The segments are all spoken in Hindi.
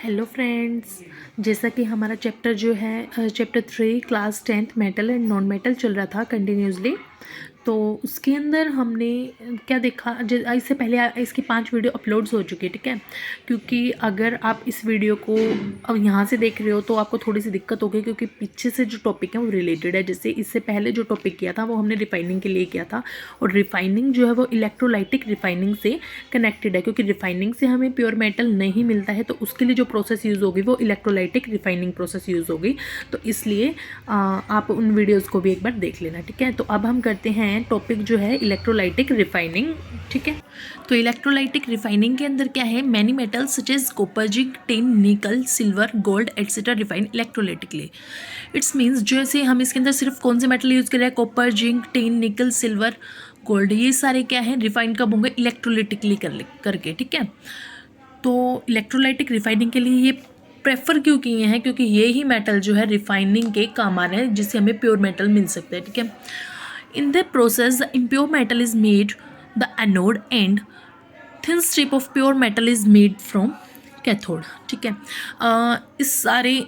हेलो फ्रेंड्स, जैसा कि हमारा चैप्टर जो है chapter 3 class 10th metal and non metal चल रहा था कंटिन्यूसली। तो उसके अंदर हमने क्या देखा, इससे पहले इसकी 5 वीडियो अपलोड्स हो चुकी है, ठीक है। क्योंकि अगर आप इस वीडियो को अब यहाँ से देख रहे हो तो आपको थोड़ी सी दिक्कत होगी, क्योंकि पीछे से जो टॉपिक है वो रिलेटेड है। जैसे इससे पहले जो टॉपिक किया था वो हमने रिफाइनिंग के लिए किया था, और रिफाइनिंग जो है वो इलेक्ट्रोलाइटिक रिफाइनिंग से कनेक्टेड है, क्योंकि रिफाइनिंग से हमें प्योर मेटल नहीं मिलता है, तो उसके लिए जो प्रोसेस यूज़ होगी वो इलेक्ट्रोलाइटिक रिफाइनिंग प्रोसेस यूज़ होगी। तो इसलिए आप उन वीडियोज़ को भी एक बार देख लेना, ठीक है। तो अब हम करते हैं टॉपिक जो है इलेक्ट्रोलाइटिक रिफाइनिंग, ठीक है। तो इलेक्ट्रोलाइटिक रिफाइनिंग के अंदर क्या है, many metals such as copper, zinc, tin, nickel, silver, gold etcetera refine electrolytically. It's means जैसे हम इसके अंदर सिर्फ कौन से मेटल यूज़ कर रहे हैं, copper, zinc, tin, nickel, silver, gold, ये सारे क्या है रिफाइन कब होंगे, इलेक्ट्रोलाइटिकली करके, ठीक है। तो इलेक्ट्रोलाइटिक रिफाइनिंग के लिए ये प्रेफर क्यों किए हैं, क्योंकि ये ही मेटल जो है रिफाइनिंग के काम आ रहे हैं, जिससे हमें प्योर मेटल मिल सकता है, ठीक है। In the process the impure metal is made the anode and thin strip of pure metal is made from cathode, ठीक है। इस सारे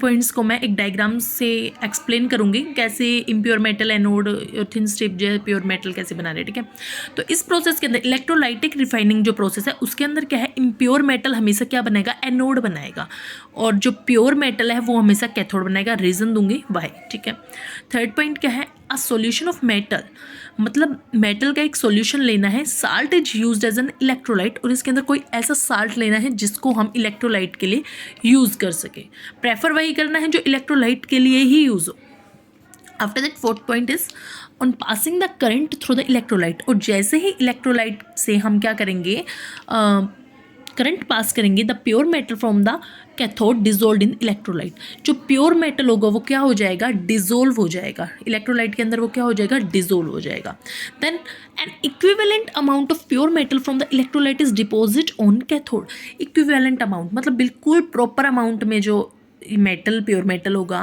पॉइंट्स को मैं एक डायग्राम से एक्सप्लेन करूंगी, कैसे इम्प्योर मेटल एनोड और थिन स्ट्रिप जो है प्योर मेटल कैसे बना रहे हैं, ठीक है। तो इस प्रोसेस के अंदर इलेक्ट्रोलाइटिक रिफाइनिंग जो प्रोसेस है उसके अंदर क्या है, इम्प्योर मेटल हमेशा क्या बनाएगा, एनोड बनाएगा, और जो प्योर मेटल है वो हमेशा कैथोड बनाएगा। रीज़न दूंगी वाई, ठीक है। थर्ड पॉइंट क्या है, अ सॉल्यूशन ऑफ मेटल, मतलब मेटल का एक सॉल्यूशन लेना है। Salt is used as an electrolyte, और इसके अंदर कोई ऐसा साल्ट लेना है जिसको हम इलेक्ट्रोलाइट के लिए यूज़ कर सके। प्रेफर वही करना है जो इलेक्ट्रोलाइट के लिए ही यूज़ हो। After that fourth point is on passing the current through the electrolyte, और जैसे ही इलेक्ट्रोलाइट से हम क्या करेंगे, करंट पास करेंगे, the pure metal from the cathode dissolve in electrolyte, जो प्योर मेटल होगा वो क्या हो जाएगा, डिजोल्व हो जाएगा इलेक्ट्रोलाइट के अंदर, वो क्या हो जाएगा, डिजोल्व हो जाएगा। Then an equivalent amount of pure metal from the electrolyte is deposit on cathode. Equivalent amount मतलब बिल्कुल प्रॉपर अमाउंट में जो मेटल प्योर मेटल होगा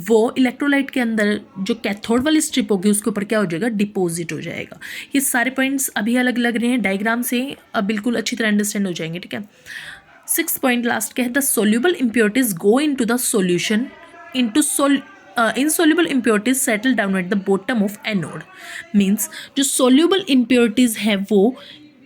वो इलेक्ट्रोलाइट के अंदर जो कैथोड वाली स्ट्रिप होगी उसके ऊपर क्या हो जाएगा, डिपॉजिट हो जाएगा। ये सारे पॉइंट्स अभी अलग लग रहे हैं, डायग्राम से अब बिल्कुल अच्छी तरह अंडरस्टैंड हो जाएंगे, ठीक है। 6th पॉइंट लास्ट क्या है, the soluble impurities go into the solution into insoluble impurities settle down at the bottom of anode। Means जो सोल्यूबल इम्प्योरिटीज है वो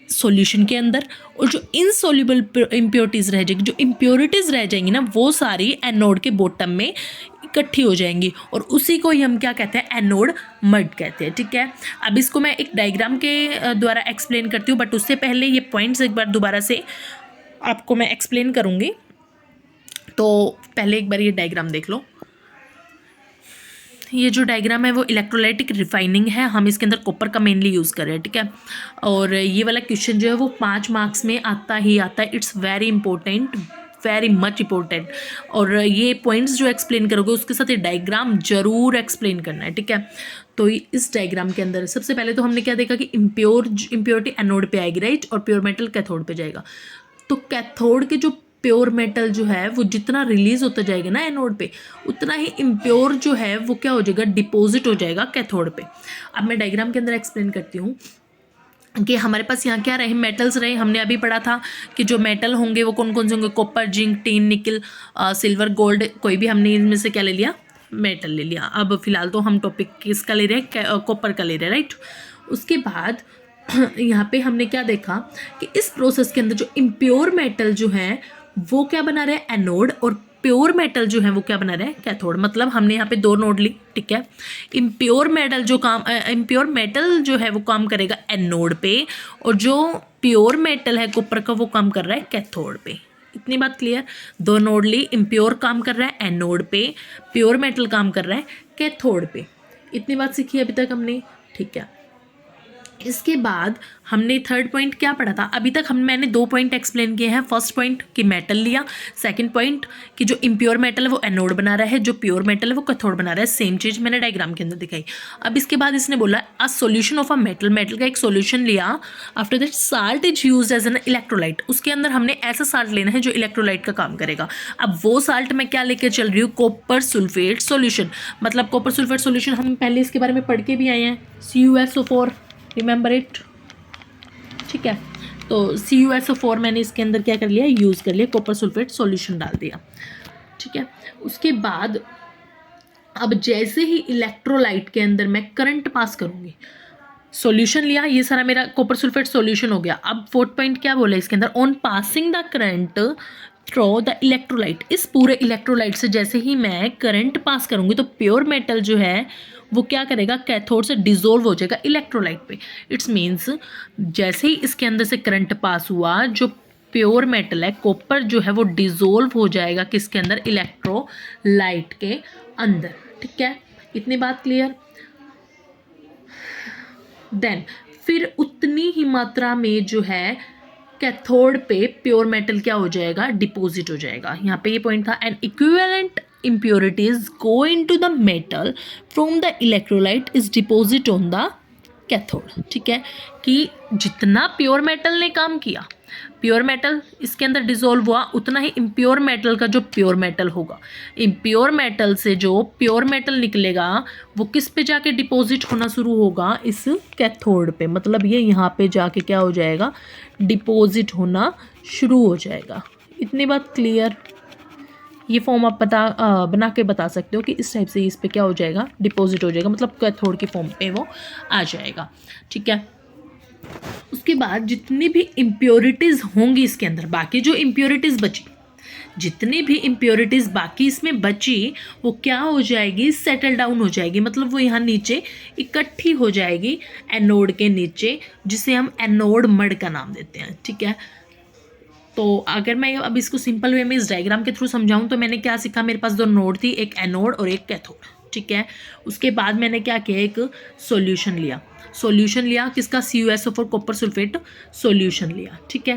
सॉल्यूशन के अंदर, और जो इनसोल्यूबल इम्प्योरिटीज़ रह जाएगी, जो इम्प्योरिटीज़ रह जाएंगी ना, वो सारी एनोड के बॉटम में इकट्ठी हो जाएंगी, और उसी को ही हम क्या कहते हैं, एनोड मड कहते हैं, ठीक है। अब इसको मैं एक डायग्राम के द्वारा एक्सप्लेन करती हूँ, बट उससे पहले ये पॉइंट्स एक बार दोबारा से आपको मैं एक्सप्लेन करूँगी। तो पहले एक बार ये डायग्राम देख लो। ये जो डायग्राम है वो इलेक्ट्रोलाइटिक रिफाइनिंग है, हम इसके अंदर कॉपर का मेनली यूज़ कर रहे हैं, ठीक है। और ये वाला क्वेश्चन जो है वो 5 मार्क्स में आता ही आता है। It's very important, very much important. और ये पॉइंट्स जो एक्सप्लेन करोगे उसके साथ ये डायग्राम जरूर एक्सप्लेन करना है, ठीक है। तो इस डायग्राम के अंदर सबसे पहले तो हमने क्या देखा कि इम्प्योरिटी एनोड पे आएगी, राइट, और प्योर मेटल कैथोड पे जाएगा। तो कैथोड के जो प्योर मेटल जो है वो जितना रिलीज होता जाएगा ना एनोड पे, उतना ही इम्प्योर जो है वो क्या हो जाएगा, डिपॉजिट हो जाएगा कैथोड पे। अब मैं डायग्राम के अंदर एक्सप्लेन करती हूँ कि हमारे पास यहाँ क्या रहे, मेटल्स रहे। हमने अभी पढ़ा था कि जो मेटल होंगे वो कौन कौन से होंगे, copper, zinc, tin, nickel, silver, gold, कोई भी हमने इनमें से क्या ले लिया, मेटल ले लिया। अब फिलहाल तो हम टॉपिक किसका ले रहे हैं, कॉपर का ले रहे हैं, राइट। उसके बाद यहाँ पे हमने क्या देखा कि इस प्रोसेस के अंदर जो इम्प्योर मेटल जो है वो क्या बना रहे हैं, एनोड, और प्योर मेटल जो है वो क्या बना रहे हैं, कैथोड। मतलब हमने यहाँ पे 2 नोड ली, ठीक है। इम्प्योर मेटल जो है वो काम करेगा एनोड पे, और जो प्योर मेटल है कॉपर का वो काम कर रहा है कैथोड पे। इतनी बात क्लियर। 2 नोड ली, इम्प्योर काम कर रहा है एनोड पे, प्योर मेटल काम कर रहा है कैथोड पे। इतनी बात सीखी अभी तक हमने, ठीक है। इसके बाद हमने थर्ड पॉइंट क्या पढ़ा था, अभी तक मैंने 2 पॉइंट एक्सप्लेन किए हैं। फर्स्ट पॉइंट कि मेटल लिया, सेकंड पॉइंट कि जो इम्प्योर मेटल है वो एनोड बना रहा है, जो प्योर मेटल है वो कैथोड बना रहा है। सेम चीज़ मैंने डायग्राम के अंदर दिखाई। अब इसके बाद इसने बोला a solution of a metal, metal का एक सॉल्यूशन लिया। After that salt is used as an electrolyte, उसके अंदर हमने ऐसा साल्ट लेना है जो इलेक्ट्रोलाइट का काम करेगा। अब वो साल्ट मैं क्या लेकर चल रही हूँ, कॉपर सल्फेट सॉल्यूशन। मतलब कॉपर सल्फेट सॉल्यूशन हम पहले इसके बारे में पढ़ के भी आए हैं, CuSO4, रिमेंबर इट, ठीक है। तो CuSO4 मैंने इसके अंदर क्या कर लिया, यूज़ कर लिया, कॉपर सल्फेट सॉल्यूशन डाल दिया, ठीक है। उसके बाद अब जैसे ही इलेक्ट्रोलाइट के अंदर मैं करंट पास करूँगी, सॉल्यूशन लिया, ये सारा मेरा कॉपर सल्फेट सॉल्यूशन हो गया। अब फोर्थ पॉइंट क्या बोला इसके अंदर, on passing the current through the electrolyte, इस पूरे इलेक्ट्रोलाइट से जैसे ही मैं करंट पास करूँगी तो प्योर मेटल जो है वो क्या करेगा, कैथोड से डिजोल्व हो जाएगा इलेक्ट्रोलाइट पे। इट्स मीन्स जैसे ही इसके अंदर से करंट पास हुआ, जो प्योर मेटल है कॉपर जो है वो डिजोल्व हो जाएगा किसके अंदर, इलेक्ट्रोलाइट के अंदर, ठीक है। इतनी बात क्लियर। देन फिर उतनी ही मात्रा में जो है कैथोड पे प्योर मेटल क्या हो जाएगा, डिपॉजिट हो जाएगा। यहाँ पे ये पॉइंट था, and equivalent impurities go into the metal from the electrolyte is deposit on the cathode, ठीक है। कि जितना प्योर मेटल ने काम किया, प्योर मेटल इसके अंदर डिसॉल्व हुआ, उतना ही इम्प्योर मेटल का जो प्योर मेटल होगा, इम्प्योर मेटल से जो प्योर मेटल निकलेगा वो किस पे जाके डिपॉजिट होना शुरू होगा, इस कैथोड पे। मतलब ये यहाँ पे जाके क्या हो जाएगा, डिपॉजिट होना शुरू हो जाएगा। इतनी बात क्लियर। ये फॉर्म आप बना के बता सकते हो कि इस टाइप से इस पे क्या हो जाएगा, डिपॉजिट हो जाएगा, मतलब कैथोड की फॉर्म पे वो आ जाएगा, ठीक है। उसके बाद जितनी भी इम्प्योरिटीज़ होंगी इसके अंदर, बाकी जो इम्प्योरिटीज़ बची, जितनी भी इम्प्योरिटीज़ बाकी इसमें बची वो क्या हो जाएगी, सेटल डाउन हो जाएगी। मतलब वो यहाँ नीचे इकट्ठी हो जाएगी एनोड के नीचे, जिसे हम एनोड मड का नाम देते हैं, ठीक है। तो अगर मैं अब इसको सिंपल वे में इस डायग्राम के थ्रू समझाऊं तो मैंने क्या सीखा, मेरे पास दो नोड थी, एक एनोड और एक कैथोड, ठीक है। उसके बाद मैंने क्या किया, एक सॉल्यूशन लिया, किसका, CuSO4 कॉपर सल्फेट सॉल्यूशन लिया, ठीक है।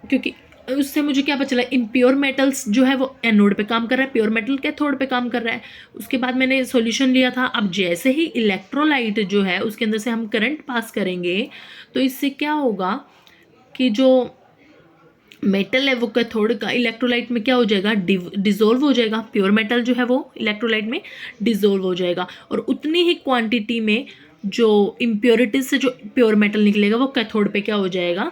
क्योंकि उससे मुझे क्या पता चला, इम्प्योर मेटल्स जो है वो एनोड पे काम कर रहा है, प्योर मेटल कैथोड पे काम कर रहा है। उसके बाद मैंने सॉल्यूशन लिया था। अब जैसे ही इलेक्ट्रोलाइट जो है उसके अंदर से हम करंट पास करेंगे तो इससे क्या होगा कि जो मेटल है वो कैथोड का इलेक्ट्रोलाइट में क्या हो जाएगा, डिसॉल्व हो जाएगा। प्योर मेटल जो है वो इलेक्ट्रोलाइट में डिसॉल्व हो जाएगा, और उतनी ही क्वांटिटी में जो इम्प्योरिटीज से जो प्योर मेटल निकलेगा वो कैथोड पे क्या हो जाएगा,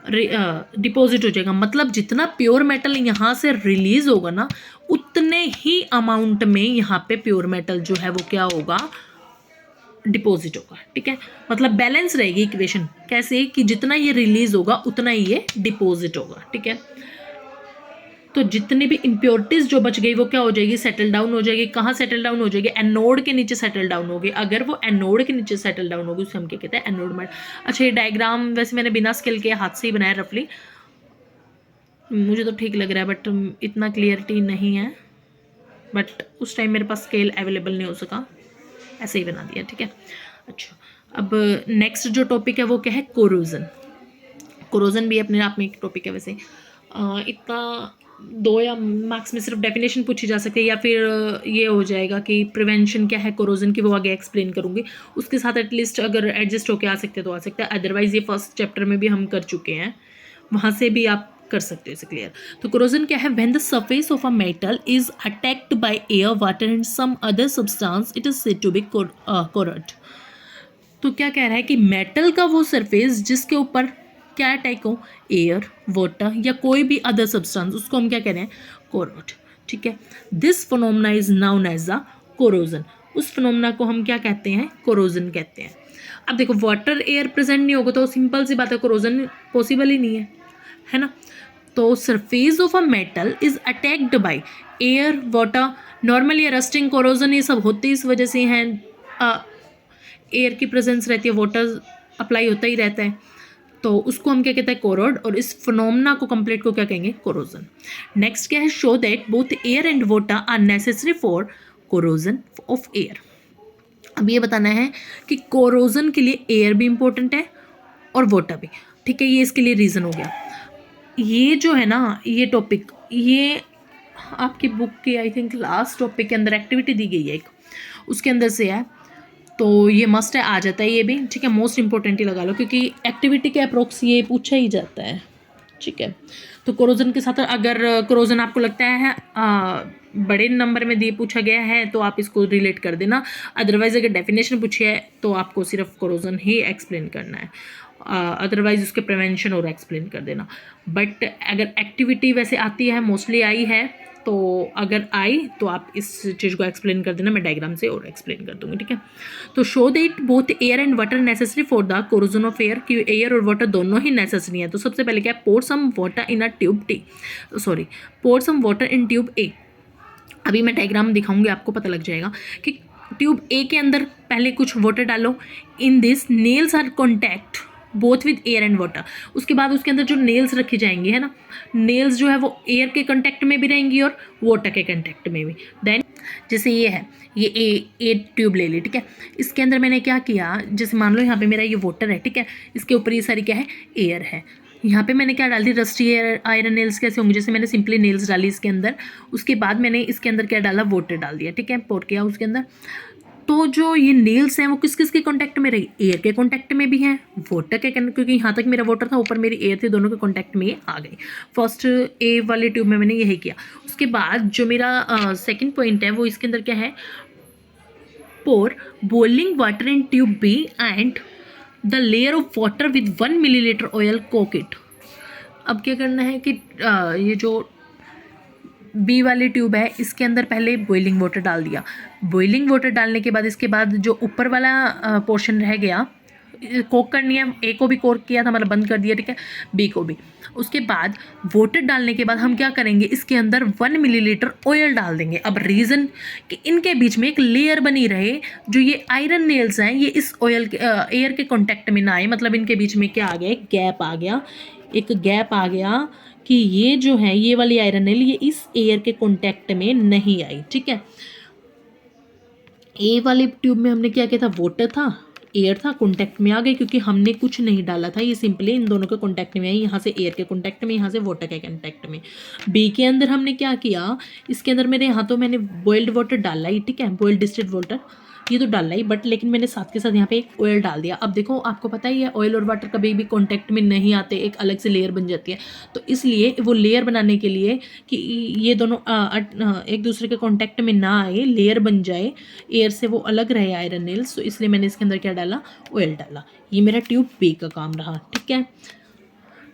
डिपॉजिट हो जाएगा। मतलब जितना प्योर मेटल यहाँ से रिलीज होगा ना, उतने ही अमाउंट में यहाँ पे प्योर मेटल जो है वो क्या होगा, डिपॉजिट होगा, ठीक है। मतलब बैलेंस रहेगी इक्वेशन, कैसे कि जितना ये रिलीज होगा उतना ही ये डिपॉजिट होगा, ठीक है। तो जितनी भी इम्प्योरिटीज जो बच गई वो क्या हो जाएगी, सेटल डाउन हो जाएगी। कहाँ सेटल डाउन हो जाएगी, एनोड के नीचे सेटल डाउन होगी। अगर वो एनोड के नीचे सेटल डाउन होगी उसे हम क्या कहते हैं, एनोड मेटल। अच्छा, ये डायग्राम वैसे मैंने बिना स्केल के हाथ से ही बनाया रफली, मुझे तो ठीक लग रहा है, बट इतना क्लियरिटी नहीं है, बट उस टाइम मेरे पास स्केल अवेलेबल नहीं हो सका, ऐसे ही बना दिया, ठीक है। अच्छा, अब नेक्स्ट जो टॉपिक है वो क्या है, कोरोजन। कोरोजन भी अपने आप में एक टॉपिक है। वैसे इतना 2 या मार्क्स में सिर्फ डेफिनेशन पूछी जा सकती है, या फिर ये हो जाएगा कि प्रिवेंशन क्या है कोरोजन की, वो आगे एक्सप्लेन करूँगी। उसके साथ एटलीस्ट अगर एडजस्ट होके आ सकते तो आ सकता है, अदरवाइज़ ये फर्स्ट चैप्टर में भी हम कर चुके हैं, वहाँ से भी आप कर सकते हो इसे क्लियर। तो कोरोजन क्या है, when the surface of a metal is attacked by air, water and some other substance, it is said to be corrode. तो क्या कह रहा है कि मेटल का वो सरफेस जिसके ऊपर क्या अटैक हो, एयर, वाटर या कोई भी अदर सब्सटेंस, उसको हम क्या कह रहे हैं, कोरोड, ठीक है। This phenomena is known as a corrosion. उस फिनोमेना को हम क्या कहते हैं, कोरोजन कहते हैं। अब देखो, वाटर एयर प्रेजेंट नहीं होगा तो सिंपल सी बात है, कोरोजन पॉसिबल ही नहीं है ना। तो surface of a metal is attacked by air, water. Normally rusting, corrosion ये सब होते इस वजह से हैं, एयर की प्रेजेंस रहती है, वाटर अप्लाई होता ही रहता है, तो उसको हम क्या कहते हैं, कोरोड। और इस फिनोमेना को कंप्लीट को क्या कहेंगे, कोरोजन। नेक्स्ट क्या है, show that both air and water are necessary for corrosion of air. अब ये बताना है कि कोरोजन के लिए एयर भी इंपॉर्टेंट है और वाटर भी, ठीक है। ये इसके लिए रीज़न हो गया। ये जो है ना, ये टॉपिक, ये आपकी बुक के आई थिंक लास्ट टॉपिक के अंदर एक्टिविटी दी गई है एक, उसके अंदर से है, तो ये मस्ट है, आ जाता है ये भी, ठीक है। मोस्ट इंपॉर्टेंट ही लगा लो, क्योंकि एक्टिविटी के अप्रोक्स ये पूछा ही जाता है, ठीक है। तो कोरोजन के साथ अगर कोरोजन आपको लगता है बड़े नंबर में दिए पूछा गया है तो आप इसको रिलेट कर देना, अदरवाइज अगर डेफिनेशन पूछी है तो आपको सिर्फ कोरोजन ही एक्सप्लेन करना है। अदरवाइज उसके प्रिवेंशन और एक्सप्लेन कर देना। बट अगर एक्टिविटी वैसे आती है, मोस्टली आई है, तो अगर आई तो आप इस चीज़ को एक्सप्लेन कर देना, मैं डायग्राम से और एक्सप्लेन कर दूँगी, ठीक है। तो show that both air and water necessary for the corrosion of air, कि एयर और वाटर दोनों ही नेसेसरी है। तो सबसे पहले क्या है, pour some water in a tube T, sorry pour some water in tube A. अभी मैं डायग्राम दिखाऊंगी, आपको पता लग जाएगा कि ट्यूब ए के अंदर पहले कुछ वाटर डालो। In this nails are contact both with air and water. उसके बाद उसके अंदर जो नेल्स रखे जाएंगे, है ना, नेल्स जो है वो एयर के कॉन्टैक्ट में भी रहेंगी और वाटर के कॉन्टैक्ट में भी। देन जैसे ये है, ये ए ट्यूब ले ली, ठीक है। इसके अंदर मैंने क्या किया, जैसे मान लो यहाँ पे मेरा ये वाटर है, ठीक है, इसके ऊपर ये सारी क्या है, एयर है। यहाँ पे मैंने क्या डाल दी, रस्टी एयर आयरन नेल्स कैसे होंगे, जैसे मैंने सिंपली नेल्स डाली इसके अंदर, उसके बाद मैंने इसके अंदर क्या डाला, वाटर डाल दिया, ठीक है, पोर किया उसके अंदर। तो जो ये नेल्स हैं वो किस किस के कांटेक्ट में रही, एयर के कांटेक्ट में भी हैं, वाटर के, क्योंकि यहाँ तक मेरा वाटर था, ऊपर मेरी एयर थी, दोनों के कांटेक्ट में ये आ गई। फर्स्ट ए वाले ट्यूब में मैंने यही किया। उसके बाद जो मेरा सेकंड पॉइंट है वो इसके अंदर क्या है, pour boiling water in tube B and the layer of water with 1 millilitre oil कोक इट। अब क्या करना है कि ये जो बी वाली ट्यूब है इसके अंदर पहले बॉइलिंग वाटर डाल दिया। बॉइलिंग वाटर डालने के बाद इसके बाद जो ऊपर वाला पोर्शन रह गया, कोक करनी है, ए को भी कोक किया था, मतलब बंद कर दिया, ठीक है, बी को भी। उसके बाद वाटर डालने के बाद हम क्या करेंगे, इसके अंदर 1 मिलीलीटर ऑयल डाल देंगे। अब रीज़न कि इनके बीच में एक लेयर बनी रहे, जो ये आयरन नेल्स हैं ये इस ऑयल के एयर के कॉन्टैक्ट में ना आए, मतलब इनके बीच में क्या आ गया, एक गैप आ गया, एक गैप आ गया कि ये जो है, ये वाली आयरन नेल ये इस एयर के कॉन्टैक्ट में नहीं आई, ठीक है। ए वाली ट्यूब में हमने क्या किया था, वाटर था, एयर था, कॉन्टैक्ट में आ गई, क्योंकि हमने कुछ नहीं डाला था, ये सिंपली इन दोनों के कॉन्टैक्ट में आई, यहाँ से एयर के कॉन्टैक्ट में, यहाँ से वाटर के कॉन्टैक्ट में। बी के अंदर हमने क्या किया, इसके अंदर मेरे यहाँ तो मैंने बॉइल्ड वाटर डाला ही, ठीक है, बॉइल्ड डिस्टिल्ड वाटर ये तो डाला ही, बट लेकिन मैंने साथ के साथ यहाँ पे एक ऑयल डाल दिया। अब देखो आपको पता ही है ऑयल और वाटर कभी भी कॉन्टैक्ट में नहीं आते, एक अलग से लेयर बन जाती है। तो इसलिए वो लेयर बनाने के लिए कि ये दोनों एक दूसरे के कॉन्टैक्ट में ना आए, लेयर बन जाए, एयर से वो अलग रहे आयरन नेल्स, तो इसलिए मैंने इसके अंदर क्या डाला, ऑयल डाला। ये मेरा ट्यूब बी का काम रहा, ठीक है।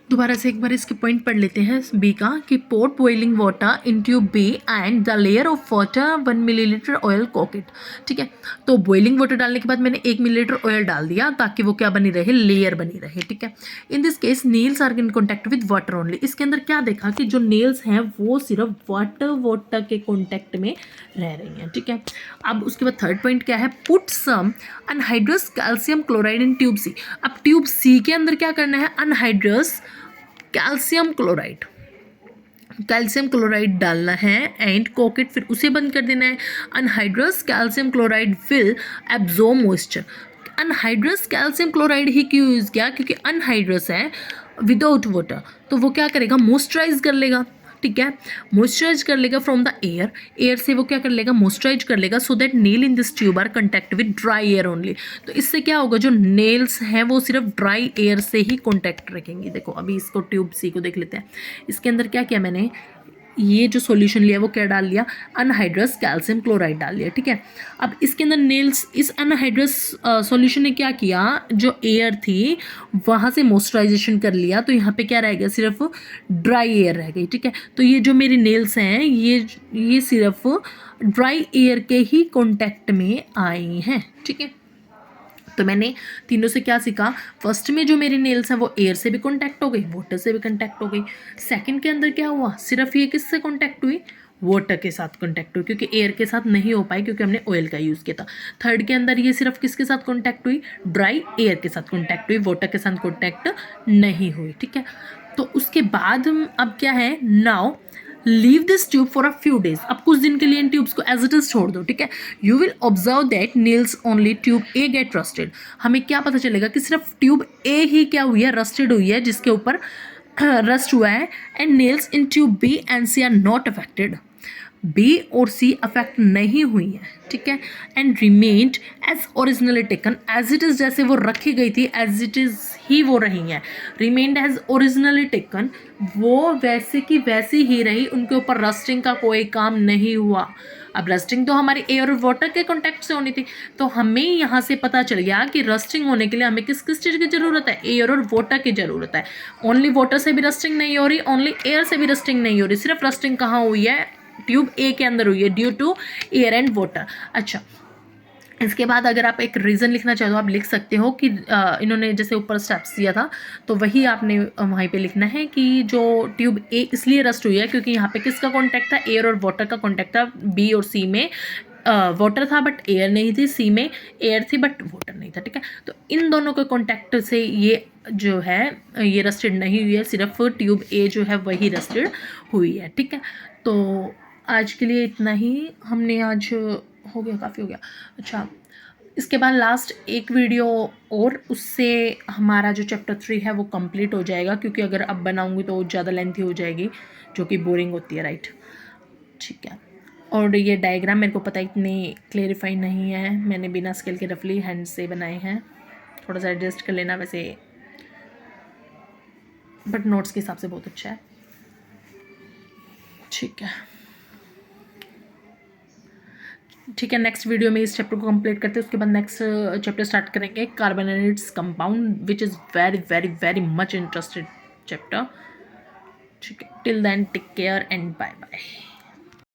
दोबारा से एक बार इसके पॉइंट पढ़ लेते हैं बी का, कि pour boiling water in tube B and the layer of water 1 millilitre oil कोक इट, ठीक है। तो बॉइलिंग वाटर डालने के बाद मैंने 1 मिलीलीटर ऑयल डाल दिया, ताकि वो क्या बनी रहे, लेयर बनी रहे, ठीक है। In this case nails are in contact with water only. इसके अंदर क्या देखा कि जो नेल्स हैं वो सिर्फ वाटर के कॉन्टैक्ट में रह रही हैं, ठीक है। अब उसके बाद थर्ड पॉइंट क्या है, put some anhydrous calcium chloride in tube C. अब ट्यूब सी के अंदर क्या करना है, अनहाइड्रस कैल्शियम क्लोराइड डालना है एंड कोकेट, फिर उसे बंद कर देना है। Anhydrous calcium chloride will absorb moisture. Anhydrous calcium chloride ही क्यों यूज़ किया, क्योंकि अनहाइड्रस है विदाउट वाटर, तो वो क्या करेगा, मॉइस्चराइज कर लेगा, ठीक है, मॉइस्चराइज कर लेगा फ्रॉम द एयर, एयर से वो क्या कर लेगा, मॉइस्चराइज कर लेगा, so that nail in this tube are contact with dry air only. तो इससे क्या होगा, जो नेल्स हैं वो सिर्फ ड्राई एयर से ही कॉन्टैक्ट रखेंगी। देखो अभी इसको ट्यूब सी को देख लेते हैं, इसके अंदर क्या किया मैंने, ये जो सॉल्यूशन लिया वो क्या डाल लिया, अनहाइड्रस कैल्शियम क्लोराइड डाल लिया, ठीक है। अब इसके अंदर नेल्स, इस अनहाइड्रस सॉल्यूशन ने क्या किया, जो एयर थी वहाँ से मॉइस्चराइजेशन कर लिया, तो यहाँ पे क्या रह गया, सिर्फ ड्राई एयर रह गई, ठीक है। तो ये जो मेरी नेल्स हैं ये सिर्फ ड्राई एयर के ही कॉन्टैक्ट में आई हैं, ठीक है। तो मैंने तीनों से क्या सीखा, फर्स्ट में जो मेरी नेल्स हैं वो एयर से भी कांटेक्ट हो गई, वाटर से भी कांटेक्ट हो गई। सेकंड के अंदर क्या हुआ, सिर्फ ये किससे कांटेक्ट हुई, वाटर के साथ कांटेक्ट हुई, क्योंकि एयर के साथ नहीं हो पाई, क्योंकि हमने ऑयल का यूज़ किया था। थर्ड के अंदर ये सिर्फ किसके साथ कांटेक्ट हुई, ड्राई एयर के साथ कांटेक्ट हुई, वाटर के साथ कांटेक्ट नहीं हुई, ठीक है। तो उसके बाद अब क्या है, now leave this tube for a few days. अब कुछ दिन के लिए इन ट्यूब्स को एज इट इज छोड़ दो, ठीक है। You will observe that nails only tube A get rusted. हमें क्या पता चलेगा कि सिर्फ ट्यूब ए ही क्या हुई है, रस्टेड हुई है, जिसके ऊपर रस्ट हुआ है, and nails in tube B and C are not affected. B और सी अफेक्ट नहीं हुई है, ठीक है। And remained as originally taken, as it is, जैसे वो रखी गई थी एज इट इज़ ही वो रही हैं। रिमेन्ड एज ओरिजिनली टेकन, वो वैसे की वैसी ही रही, उनके ऊपर रस्टिंग का कोई काम नहीं हुआ। अब रस्टिंग तो हमारी एयर और वाटर के कॉन्टैक्ट से होनी थी, तो हमें यहाँ से पता चल गया कि रस्टिंग होने के लिए हमें किस किस चीज़ की ज़रूरत है, एयर और वाटर की ज़रूरत है। ओनली वाटर से भी रस्टिंग नहीं हो रही, ओनली एयर से भी रस्टिंग नहीं हो रही, सिर्फ रस्टिंग कहाँ हुई है, ट्यूब ए के अंदर हुई है, due to air and water. अच्छा, इसके बाद अगर आप एक रीज़न लिखना चाहो तो आप लिख सकते हो कि इन्होंने जैसे ऊपर स्टेप्स दिया था तो वही आपने वहीं पे लिखना है कि जो ट्यूब ए इसलिए रस्ट हुई है क्योंकि यहाँ पे किसका कॉन्टैक्ट था, एयर और वाटर का कॉन्टैक्ट था। बी और सी में वाटर था बट एयर नहीं थी, सी में एयर थी बट वाटर नहीं था, ठीक है। तो इन दोनों के कॉन्टैक्ट से ये जो है ये रस्टेड नहीं हुई है, सिर्फ ट्यूब ए जो है वही रस्टेड हुई है, ठीक है। तो आज के लिए इतना ही, हमने आज हो गया, काफ़ी हो गया। अच्छा, इसके बाद लास्ट एक वीडियो और, उससे हमारा जो चैप्टर 3 है वो कंप्लीट हो जाएगा, क्योंकि अगर अब बनाऊंगी तो ज़्यादा लेंथी हो जाएगी जो कि बोरिंग होती है, राइट, ठीक है। और ये डायग्राम मेरे को पता इतनी क्लेरिफाई नहीं है, मैंने बिना स्केल के रफली हैंड से बनाए हैं, थोड़ा सा एडजस्ट कर लेना, वैसे बट नोट्स के हिसाब से बहुत अच्छा है, ठीक है। ठीक है, नेक्स्ट वीडियो में इस चैप्टर को कंप्लीट करते हैं, उसके बाद नेक्स्ट चैप्टर स्टार्ट करेंगे, carbon and its compound, which is very very very much interested chapter, ठीक है। Till then take care and bye bye.